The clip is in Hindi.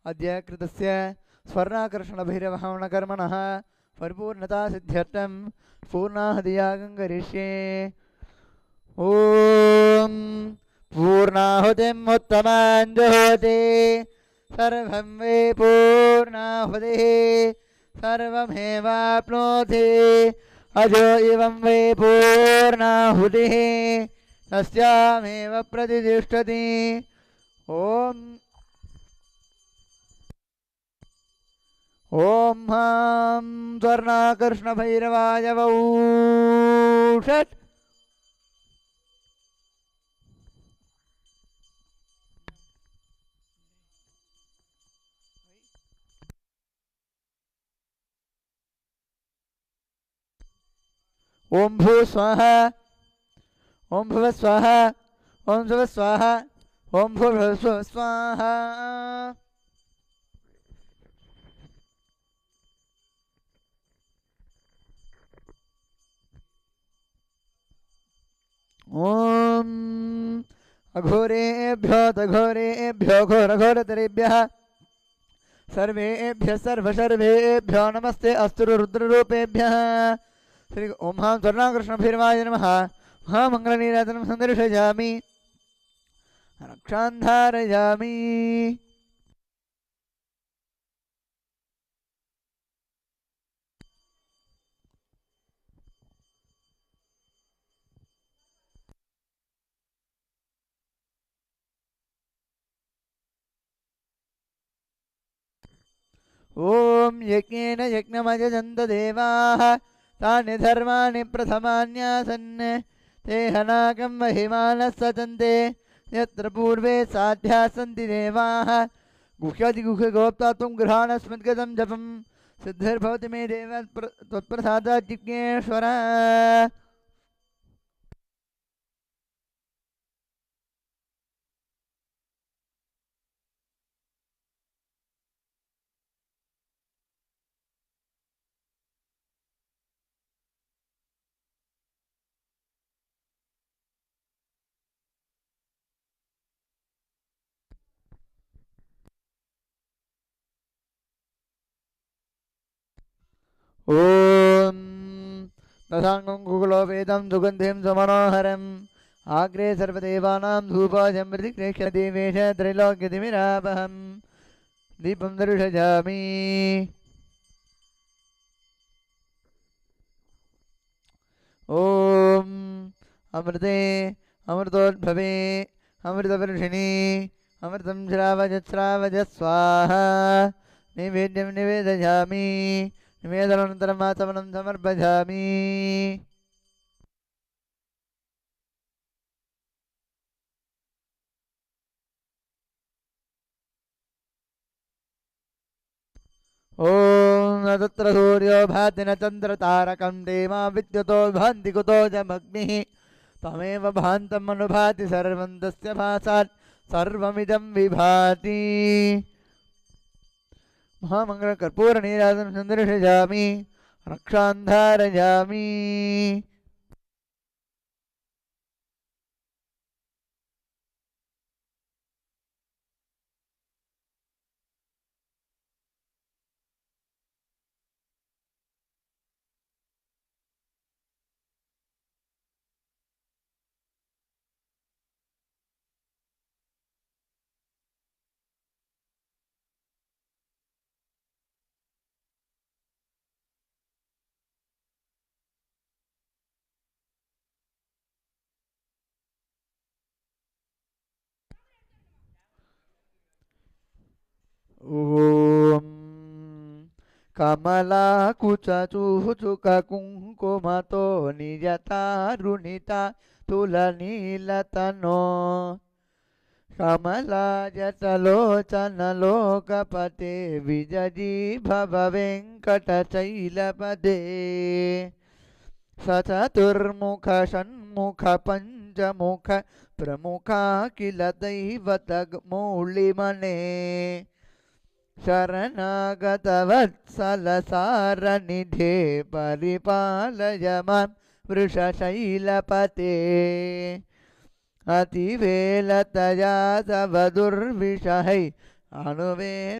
अद्य कृतस्य स्वर्णाकर्षणभैरवहवनकर्मणः परिपूर्णता सिद्ध्यर्थं पूर्णाहुतियागं करिष्ये। ॐ पूर्णाहुतिम् उत्तमां जुहोति सर्वं वै पूर्णाहुतिः सर्वमेवाप्नोति अजो इवं वै पूर्णाहुतिः तस्यामेव प्रतिष्ठति। ॐ ॐ हां स्वर्णाकर्षणभैरवाय वौषट्। ओम भू स्वाहा ओम भुव स्वाहा ओम भुव स्वाहा ओम भुव स्वाहा। ओम अघोरेभ्यो तघोरेभ्यो घोरघोरतरेभ्यः सर्वेभ्यः सर्वसर्वेभ्यो नमस्ते अस्तु रुद्ररूपेभ्यः। श्री ओम हां स्वर्णाकर्षणभैरवाय नमः। महामंगलनीराजनं सन्दर्शयामि रक्षां धारयामि। ओम यज्ञेन यज्ञमयजन्त देवाः तानि धर्माणि प्रथमान्यासन् ते हनाकं महिमानः सचन्ते यत्र पूर्वे साध्याः सन्ति देवाः गुह्यादिगुह्यगोप्ता त्वं गृहाणस्मद्गतं जपं सिद्धिर्भवति मे देव त्वत्प्रसादात् जिज्ञेश्वर। ओम दशांगं गुगलोपेदं सुगन्धिं सुमनोहरम् आग्रे सर्वदेवानां धूपाजं प्रतिगृह्य देवेश त्रैलोक्यतिमिरापहम् दीपं दर्शयामि। ओम अमृते अमृतोद्भवे अमृतवर्षिणी अमृतं श्रावज स्वाहा। नैवेद्यं निवेदयामि निवेदनानन्तरम् आचमनं समर्पयामि। ओम न तत्र सूर्यो भाति न चन्द्रतारकं देवा विद्युतो भान्ति कुतो जमग्निः तमेव भान्तम् अनुभाति सर्वं तस्य भासात् सर्वमिदं विभाति। महामंगलकर्पूरनीराजनं सन्दर्शयामि रक्षां धारयामि। ओम कमलाकुचूचुककुङ्कुमतो नियतारुणिता तुलनीलतनो कमलायतलोचनलोकपते विजयीभव वेङ्कटशैलपदे सचतुर्मुख षण्मुख पञ्चमुख प्रमुखा किल दैवतमौलिमने शरणागतवत्सलसारनिधे परिपालय मां वृषशैलपते अतिवेलतया तव दुर्विषहै अनुवे